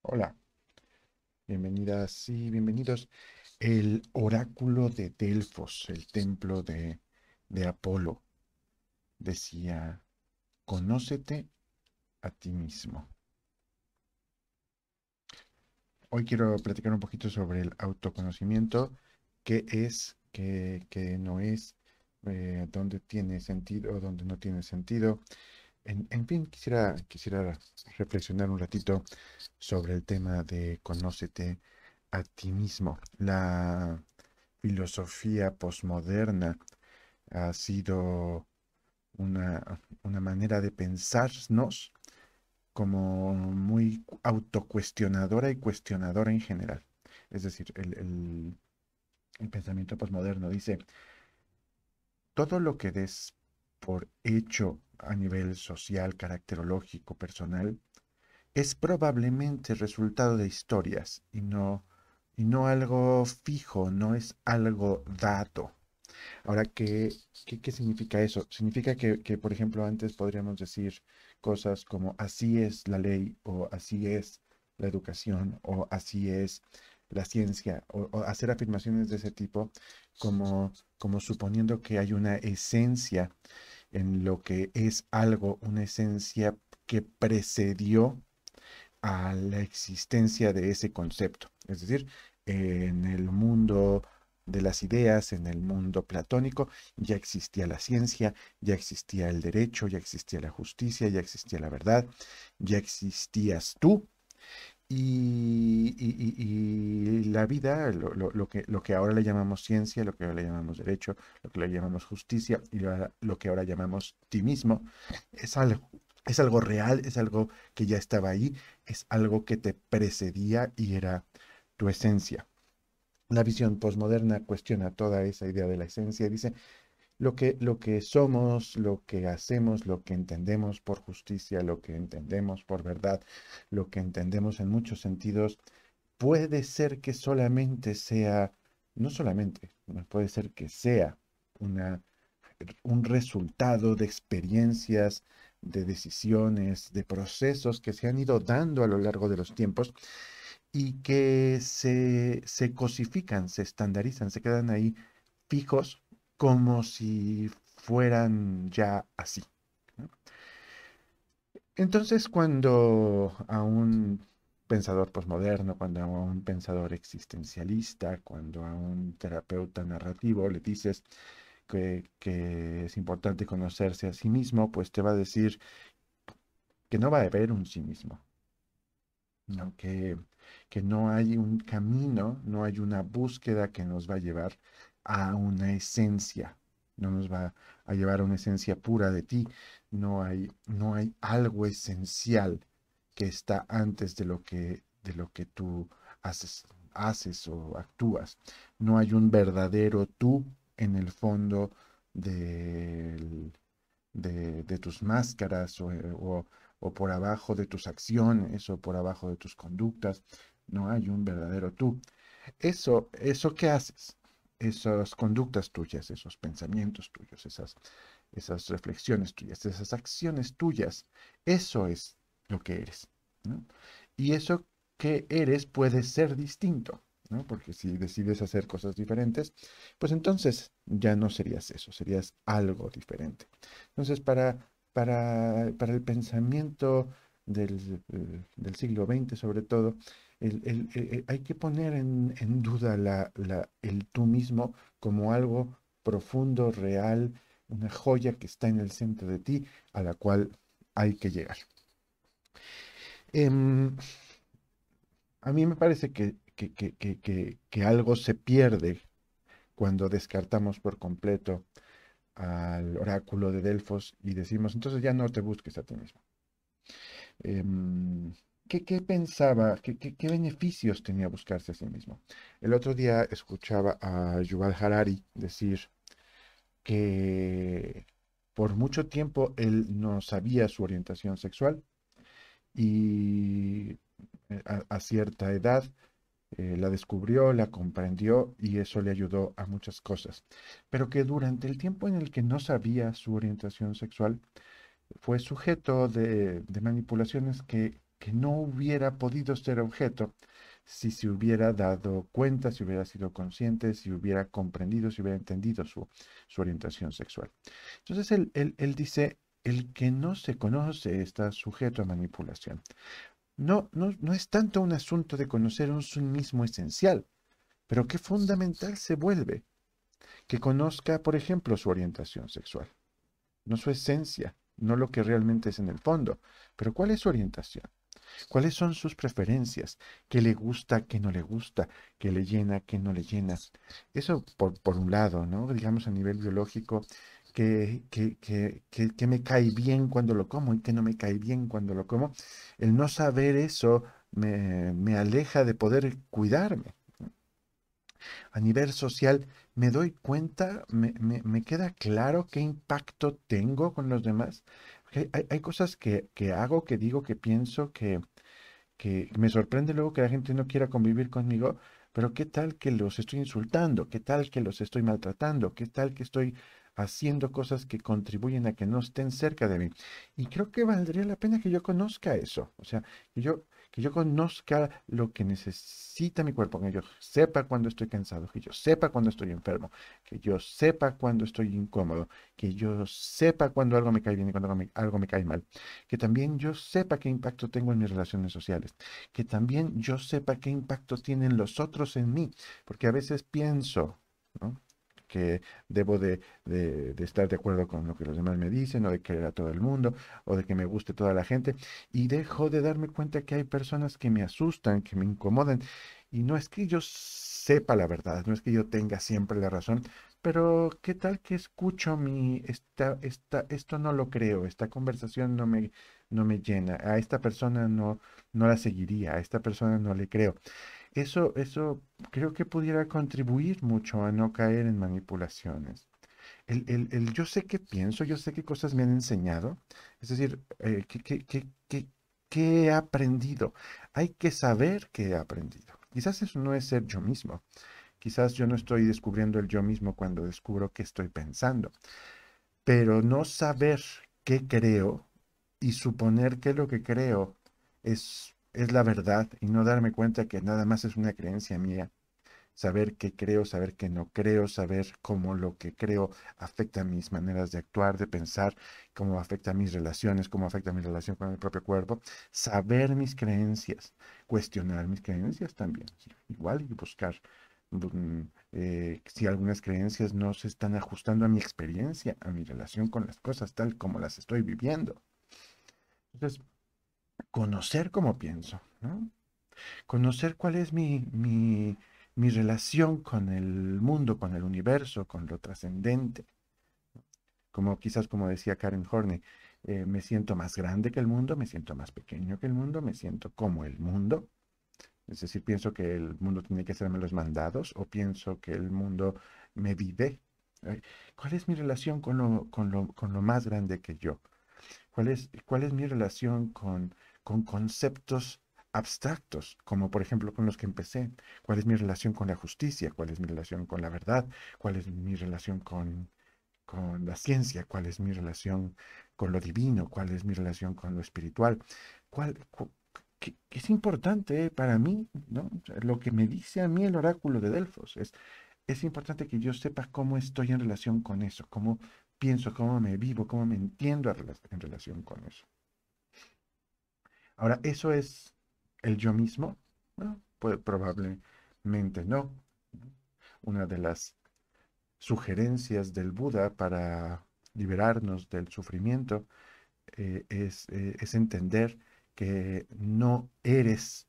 Hola, bienvenidas y bienvenidos. El oráculo de Delfos, el templo de Apolo, decía, conócete a ti mismo. Hoy quiero platicar un poquito sobre el autoconocimiento, qué es, qué no es, dónde tiene sentido, dónde no tiene sentido. En fin, quisiera reflexionar un ratito sobre el tema de conócete a ti mismo. La filosofía posmoderna ha sido una manera de pensarnos como muy autocuestionadora y cuestionadora en general. Es decir, el pensamiento posmoderno dice, todo lo que des por hecho a nivel social, caracterológico, personal, es probablemente resultado de historias y no algo fijo, no es algo dado. Ahora, ¿qué significa eso? Significa que, por ejemplo, antes podríamos decir cosas como así es la ley, o así es la educación, o así es la ciencia, o hacer afirmaciones de ese tipo como suponiendo que hay una esencia en lo que es algo, una esencia que precedió a la existencia de ese concepto. Es decir, en el mundo de las ideas, en el mundo platónico, ya existía la ciencia, ya existía el derecho, ya existía la justicia, ya existía la verdad, ya existías tú. Y la vida, lo que ahora le llamamos ciencia, lo que ahora le llamamos derecho, lo que le llamamos justicia y lo que ahora llamamos ti mismo, es algo, es algo real, es algo que ya estaba ahí, es algo que te precedía y era tu esencia. La visión posmoderna cuestiona toda esa idea de la esencia y dice, lo que somos, lo que hacemos, lo que entendemos por justicia, lo que entendemos por verdad, lo que entendemos en muchos sentidos, puede ser que solamente sea, no solamente, no puede ser que sea una, un resultado de experiencias, de decisiones, de procesos que se han ido dando a lo largo de los tiempos y que se cosifican, se estandarizan, se quedan ahí fijos como si fueran ya así, ¿no? Entonces, cuando a un pensador posmoderno, cuando a un pensador existencialista, cuando a un terapeuta narrativo le dices que es importante conocerse a sí mismo, pues te va a decir que no va a haber un sí mismo, ¿no? Que no hay un camino, no hay una búsqueda que nos va a llevar a una esencia, no nos va a llevar a una esencia pura de ti, no hay algo esencial que está antes de lo que tú haces o actúas. No hay un verdadero tú en el fondo del- de tus máscaras o por abajo de tus acciones o por abajo de tus conductas. No hay un verdadero tú. Eso que haces, esas conductas tuyas, esos pensamientos tuyos, esas reflexiones tuyas, esas acciones tuyas, eso es lo que eres, ¿no? Y eso que eres puede ser distinto, ¿no? Porque si decides hacer cosas diferentes, pues entonces ya no serías eso, serías algo diferente. Entonces, para el pensamiento del siglo XX, sobre todo, hay que poner en duda el tú mismo como algo profundo, real, una joya que está en el centro de ti, a la cual hay que llegar. Em, a mí me parece que algo se pierde cuando descartamos por completo al oráculo de Delfos y decimos, entonces ya no te busques a ti mismo. Em, ¿qué pensaba, qué beneficios tenía buscarse a sí mismo? El otro día escuchaba a Yuval Harari decir que por mucho tiempo él no sabía su orientación sexual y a cierta edad la descubrió, la comprendió y eso le ayudó a muchas cosas. Pero que durante el tiempo en el que no sabía su orientación sexual, fue sujeto de manipulaciones que no hubiera podido ser objeto si se hubiera dado cuenta, si hubiera sido consciente, si hubiera comprendido, si hubiera entendido su orientación sexual. Entonces él dice, el que no se conoce está sujeto a manipulación. No es tanto un asunto de conocer un sí mismo esencial, pero que fundamental se vuelve que conozca, por ejemplo, su orientación sexual, no su esencia, no lo que realmente es en el fondo, pero cuál es su orientación, cuáles son sus preferencias, qué le gusta, qué no le gusta, qué le llena, qué no le llena. Eso por un lado, ¿no? Digamos a nivel biológico, que me cae bien cuando lo como y que no me cae bien cuando lo como. El no saber eso me aleja de poder cuidarme. A nivel social, me doy cuenta, me queda claro qué impacto tengo con los demás. Porque hay cosas que hago, que digo, que pienso, que me sorprende luego que la gente no quiera convivir conmigo, pero qué tal que los estoy insultando, qué tal que los estoy maltratando, qué tal que estoy haciendo cosas que contribuyen a que no estén cerca de mí. Y creo que valdría la pena que yo conozca eso, o sea, que yo conozca lo que necesita mi cuerpo, que yo sepa cuando estoy cansado, que yo sepa cuando estoy enfermo, que yo sepa cuando estoy incómodo, que yo sepa cuando algo me cae bien y cuando algo me cae mal, que también yo sepa qué impacto tengo en mis relaciones sociales, que también yo sepa qué impacto tienen los otros en mí, porque a veces pienso, ¿no? Que debo de estar de acuerdo con lo que los demás me dicen, o de querer a todo el mundo, o de que me guste toda la gente, y dejo de darme cuenta que hay personas que me asustan, que me incomodan, y no es que yo sepa la verdad, no es que yo tenga siempre la razón, pero ¿qué tal que escucho esto no lo creo, esta conversación no me llena, a esta persona no la seguiría, a esta persona no le creo? Eso creo que pudiera contribuir mucho a no caer en manipulaciones. Yo sé qué pienso, yo sé qué cosas me han enseñado, es decir, qué he aprendido. Hay que saber qué he aprendido. Quizás eso no es ser yo mismo. Quizás yo no estoy descubriendo el yo mismo cuando descubro qué estoy pensando, pero no saber qué creo y suponer que lo que creo es la verdad y no darme cuenta que nada más es una creencia mía, saber qué creo, saber qué no creo, saber cómo lo que creo afecta mis maneras de actuar, de pensar, cómo afecta mis relaciones, cómo afecta mi relación con el propio cuerpo, saber mis creencias, cuestionar mis creencias también, ¿sí? Igual y buscar si algunas creencias no se están ajustando a mi experiencia, a mi relación con las cosas tal como las estoy viviendo. Entonces, conocer cómo pienso, ¿no? Conocer cuál es mi relación con el mundo, con el universo, con lo trascendente. Como quizás como decía Karen Horney, me siento más grande que el mundo, me siento más pequeño que el mundo, me siento como el mundo. Es decir, pienso que el mundo tiene que hacerme los mandados o pienso que el mundo me vive. ¿Eh? ¿Cuál es mi relación con lo más grande que yo? ¿Cuál es mi relación con conceptos abstractos, como por ejemplo con los que empecé? ¿Cuál es mi relación con la justicia? ¿Cuál es mi relación con la verdad? ¿Cuál es mi relación con la ciencia? ¿Cuál es mi relación con lo divino? ¿Cuál es mi relación con lo espiritual? ¿Qué es importante para mí, ¿no? O sea, lo que me dice a mí el oráculo de Delfos es importante que yo sepa cómo estoy en relación con eso, cómo pienso, cómo me vivo, cómo me entiendo en relación con eso. Ahora, ¿eso es el yo mismo? Bueno, probablemente no. Una de las sugerencias del Buda para liberarnos del sufrimiento es entender que no eres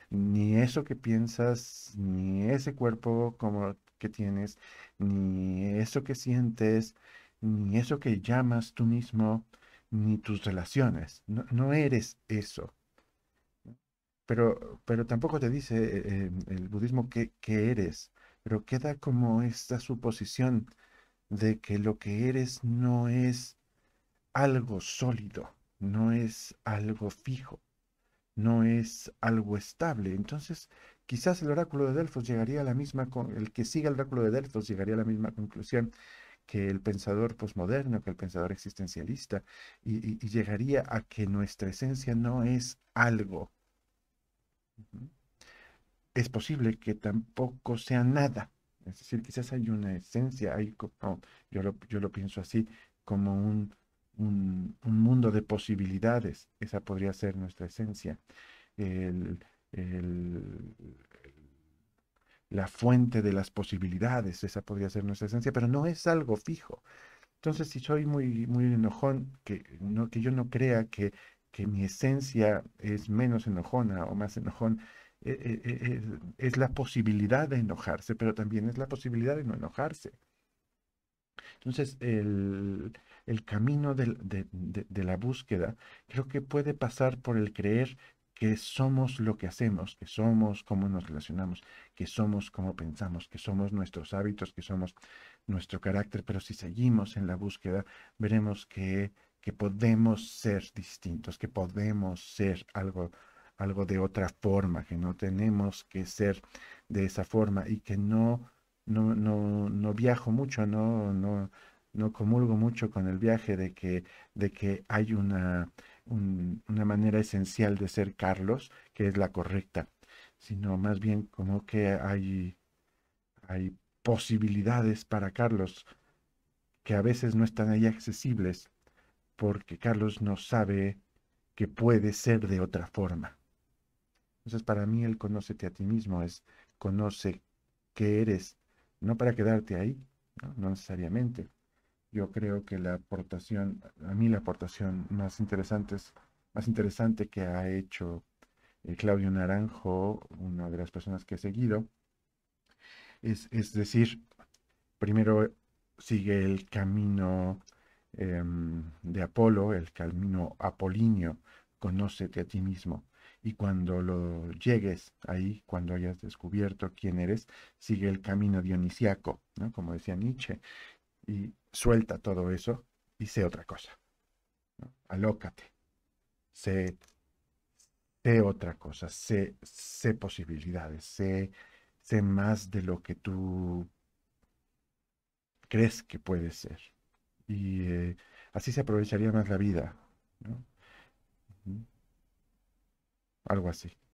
ni eso que piensas, ni ese cuerpo como que tienes, ni eso que sientes, ni eso que llamas tú mismo, ni tus relaciones. No eres eso. Pero tampoco te dice el budismo qué eres, pero queda como esta suposición de que lo que eres no es algo sólido, no es algo fijo, no es algo estable. Entonces, quizás el oráculo de Delfos llegaría a la misma, el que siga el oráculo de Delfos llegaría a la misma conclusión, que el pensador posmoderno, que el pensador existencialista, y llegaría a que nuestra esencia no es algo. Ujú. Es posible que tampoco sea nada. Es decir, quizás hay una esencia, hay como, yo lo pienso así, como un mundo de posibilidades. Esa podría ser nuestra esencia. El, el- la fuente de las posibilidades, esa podría ser nuestra esencia, pero no es algo fijo. Entonces, si soy muy enojón, que yo no crea que mi esencia es menos enojona o más enojón, es la posibilidad de enojarse, pero también es la posibilidad de no enojarse. Entonces, el camino de la búsqueda creo que puede pasar por el creer que somos lo que hacemos, que somos cómo nos relacionamos, que somos cómo pensamos, que somos nuestros hábitos, que somos nuestro carácter, pero si seguimos en la búsqueda, veremos que podemos ser distintos, que podemos ser algo de otra forma, que no tenemos que ser de esa forma y que no viajo mucho, no comulgo mucho con el viaje de que hay una manera esencial de ser Carlos, que es la correcta, sino más bien como que hay posibilidades para Carlos que a veces no están ahí accesibles porque Carlos no sabe que puede ser de otra forma. Entonces, para mí, el conócete a ti mismo es conoce qué eres, no para quedarte ahí, ¿no? No necesariamente. Yo creo que a mí la aportación más interesante que ha hecho Claudio Naranjo, una de las personas que he seguido, es decir, primero sigue el camino de Apolo, el camino apolíneo, conócete a ti mismo. Y cuando lo llegues ahí, cuando hayas descubierto quién eres, sigue el camino dionisiaco, ¿no? Como decía Nietzsche, y suelta todo eso y sé otra cosa, ¿no? Alócate, sé, sé otra cosa, sé posibilidades, sé más de lo que tú crees que puede ser. Y así se aprovecharía más la vida, ¿no? Ujú. Algo así.